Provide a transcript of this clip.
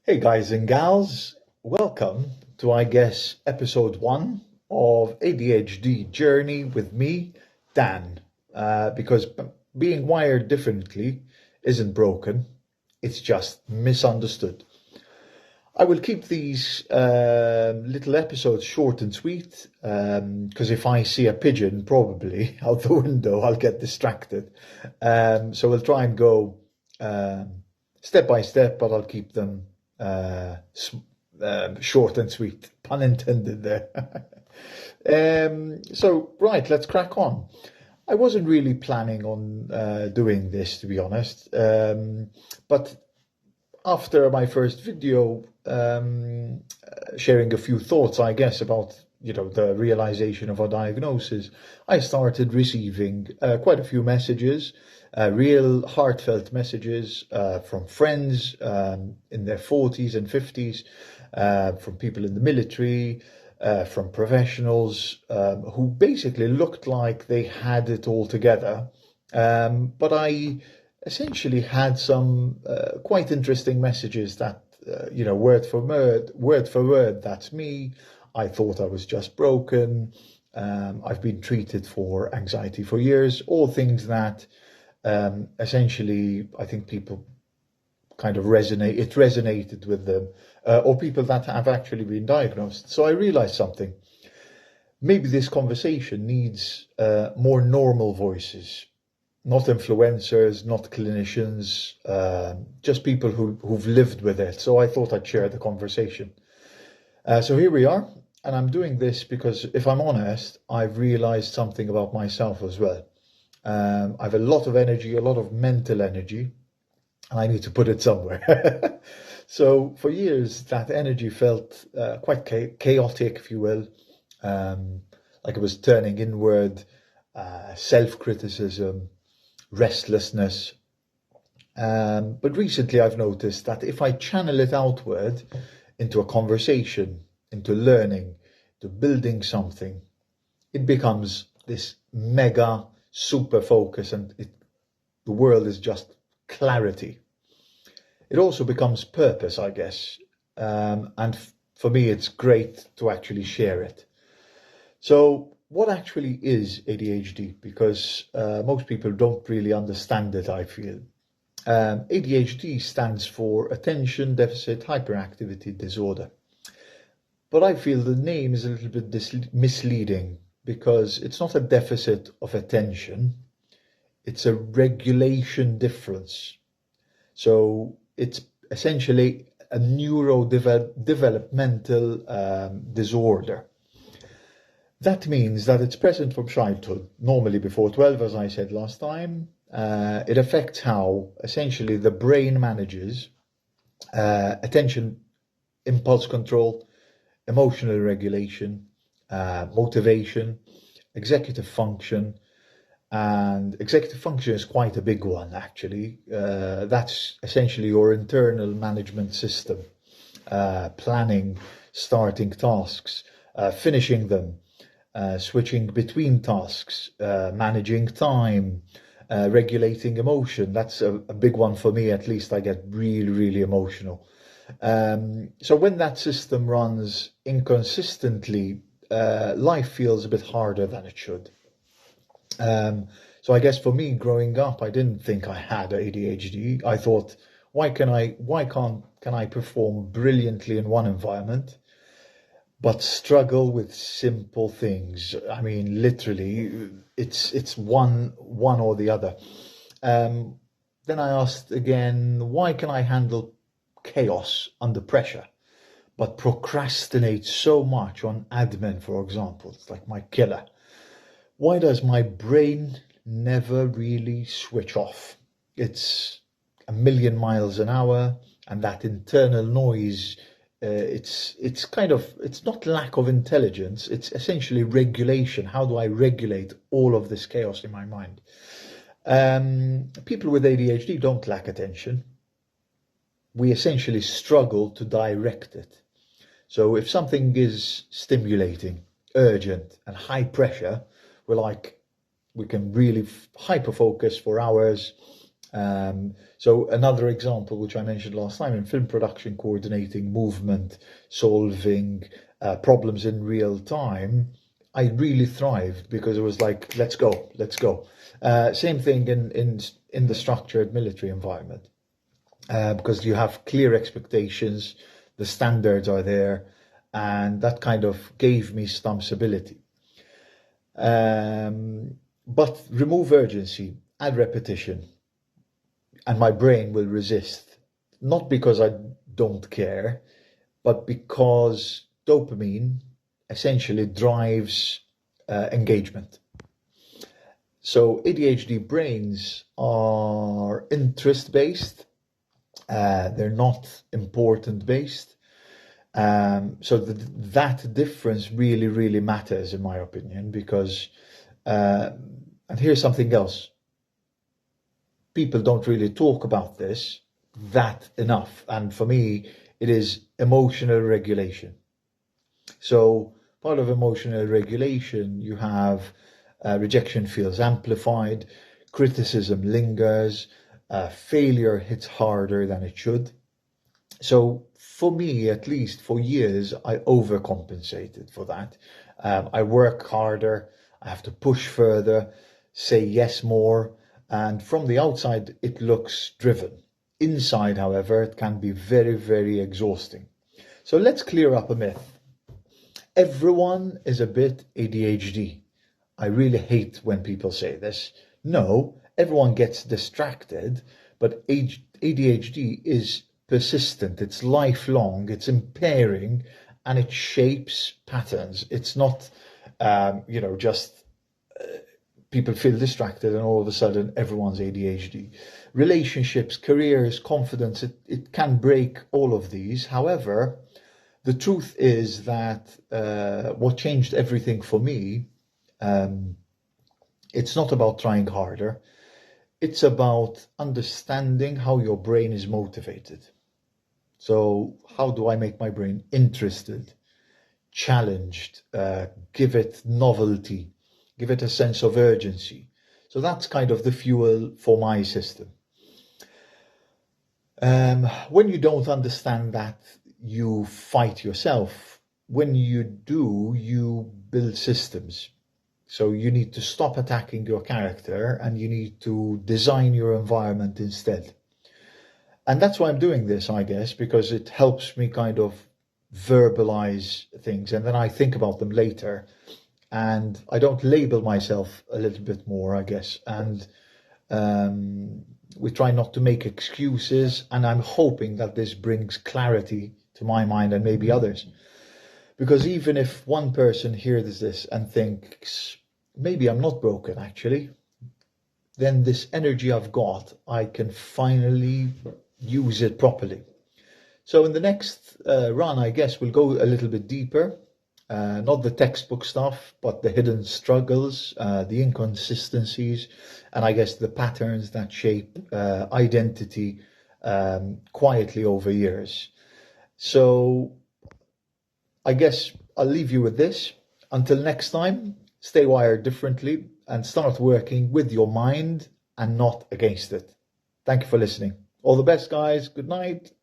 Hey guys and gals, welcome to episode 1 of ADHD Journey with me, Dan. Because being wired differently isn't broken, it's just misunderstood. I will keep these little episodes short and sweet, because if I see a pigeon probably out the window, I'll get distracted. So we'll try and go step by step, but I'll keep them short and sweet, pun intended there. Right, let's crack on. I wasn't really planning on doing this, to be honest, but after my first video, sharing a few thoughts, I guess, about the realization of a diagnosis, I started receiving quite a few messages, real heartfelt messages from friends in their 40s and 50s, from people in the military, from professionals who basically looked like they had it all together. But I essentially had some quite interesting messages that, word for word, that's me. I thought I was just broken. I've been treated for anxiety for years, all things that essentially I think people kind of resonated with them, or people that have actually been diagnosed. So I realized something. Maybe this conversation needs more normal voices, not influencers, not clinicians, just people who've lived with it. So I thought I'd share the conversation. So here we are, and I'm doing this because, if I'm honest, I've realized something about myself as well. I have a lot of energy, a lot of mental energy, and I need to put it somewhere. So for years, that energy felt quite chaotic, if you will, like it was turning inward, self-criticism, restlessness. But recently I've noticed that if I channel it outward into a conversation, into learning, to building something, it becomes this mega super focus, and the world is just clarity. It also becomes purpose, I guess. And for me, it's great to actually share it. So what actually is ADHD? Because most people don't really understand it, I feel. ADHD stands for Attention Deficit Hyperactivity Disorder. But I feel the name is a little bit misleading, because it's not a deficit of attention, it's a regulation difference. So it's essentially a neurodevelopmental disorder. That means that it's present from childhood, normally before 12, as I said last time. It affects how essentially the brain manages attention, impulse control, emotional regulation, motivation, executive function. And executive function is quite a big one, actually. That's essentially your internal management system, planning, starting tasks, finishing them, switching between tasks, managing time, regulating emotion. That's a big one for me, at least. I get really, really emotional. So when that system runs inconsistently, life feels a bit harder than it should. So I guess for me, growing up, I didn't think I had ADHD. I thought, why can I perform brilliantly in one environment, but struggle with simple things? I mean, literally, it's one or the other. Then I asked again, why can I handle chaos under pressure, but procrastinate so much on admin, for example? It's like my killer. Why does my brain never really switch off? It's a million miles an hour, and that internal noise, it's not lack of intelligence, it's essentially regulation. How do I regulate all of this chaos in my mind? People with ADHD don't lack attention. We essentially struggle to direct it. So if something is stimulating, urgent, and high pressure, we can really hyper focus for hours, So another example, which I mentioned last time, in film production, coordinating movement, solving problems in real time, I really thrived because it was like, let's go, let's go. Same thing in the structured military environment, because you have clear expectations, the standards are there, and that kind of gave me some stability. But remove urgency, add repetition, and my brain will resist. Not because I don't care, but because dopamine essentially drives engagement. So ADHD brains are interest-based, they're not important-based. So that difference really, really matters, in my opinion, because, and here's something else. People don't really talk about this that enough. And for me, it is emotional regulation. So part of emotional regulation, you have rejection feels amplified, criticism lingers, failure hits harder than it should. So for me, at least for years, I overcompensated for that. I work harder, I have to push further, say yes more, and from the outside, it looks driven. Inside, however, it can be very, very exhausting. So let's clear up a myth. Everyone is a bit ADHD. I really hate when people say this. No, everyone gets distracted, but ADHD is persistent, it's lifelong, it's impairing, and it shapes patterns. It's not, just people feel distracted and all of a sudden everyone's ADHD. Relationships, careers, confidence, it can break all of these. However, the truth is that what changed everything for me, it's not about trying harder. It's about understanding how your brain is motivated. So how do I make my brain interested, challenged, give it novelty, give it a sense of urgency? So that's kind of the fuel for my system. When you don't understand that, you fight yourself. When you do, you build systems. So you need to stop attacking your character and you need to design your environment instead. And that's why I'm doing this, I guess, because it helps me kind of verbalize things and then I think about them later. And I don't label myself a little bit more, I guess. And we try not to make excuses. And I'm hoping that this brings clarity to my mind and maybe others. Because even if one person hears this and thinks, maybe I'm not broken actually, then this energy I've got, I can finally use it properly. So in the next run, I guess we'll go a little bit deeper, not the textbook stuff, but the hidden struggles, the inconsistencies, and I guess the patterns that shape identity quietly over years. So I guess I'll leave you with this. Until next time, stay wired differently and start working with your mind and not against it. Thank you for listening. All the best, guys. Good night.